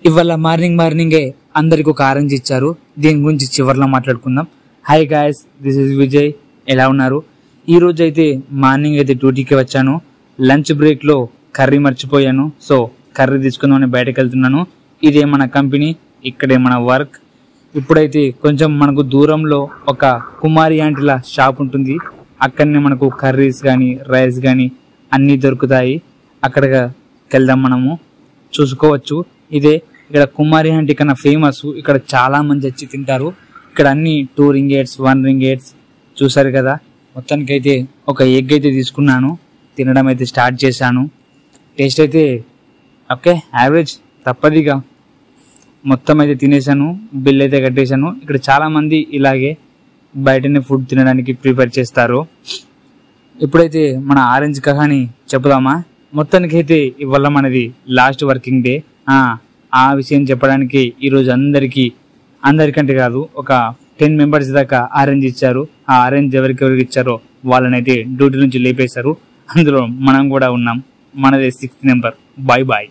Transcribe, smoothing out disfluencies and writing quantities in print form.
ఇవాళ మార్నింగే అందరికి ఒక ఆరెంజ్ ఇచ్చారు. దీని గురించి చివర్లో మాట్లాడుకుందాం. Hi guys, this is Vijay. ఎలా ఉన్నారు? ఈ రోజు అయితే మార్నింగ్ అయితే డ్యూటీకి వచ్చాను. లంచ్ బ్రేక్ లో కర్రీ మర్చిపోయాను. సో కర్రీ తీసుకుందామని బయటకు వెళ్తున్నాను. ఇదే మన కంపెనీ, ఇక్కడే మన వర్క్. ఇప్పుడైతే కొంచెం మనకు దూరంలో ఒక కుమారి ఆంటీల షాప్ ఉంటుంది. అక్కడనే మనకు కర్రీస్ కానీ రైస్ కానీ అన్నీ దొరుకుతాయి. అక్కడికి వెళ్దాం, మనము చూసుకోవచ్చు. ఇదే ఇక్కడ కుమారి ఆంటీ కన్నా ఫేమస్. ఇక్కడ చాలా మంది వచ్చి తింటారు. ఇక్కడ అన్ని 2 రింగేట్స్ 1 రింగేట్స్ చూసారు కదా. మొత్తానికి అయితే ఒక ఎగ్ అయితే తీసుకున్నాను, తినడం అయితే స్టార్ట్ చేశాను. టేస్ట్ అయితే ఓకే, యావరేజ్, తప్పదిగా. మొత్తం అయితే తినేసాను, బిల్ అయితే కట్టేశాను. ఇక్కడ చాలా మంది ఇలాగే బయటనే ఫుడ్ తినడానికి ప్రిపేర్ చేస్తారు. ఇప్పుడైతే మన ఆరెంజ్ కహాని చెప్పుదామా? మొత్తానికి అయితే ఇవాళ మనది లాస్ట్ వర్కింగ్ డే. ఆ విషయం చెప్పడానికి ఈరోజు అందరికంటే కాదు, ఒక 10 మెంబర్స్ దాకా ఆరెంజ్ ఇచ్చారు. ఆ ఆరెంజ్ ఎవరికి ఇచ్చారో వాళ్ళనైతే డ్యూటీ నుంచి లేపేశారు. అందులో మనం కూడా ఉన్నాం. మనదే 6th నెంబర్. Bye bye.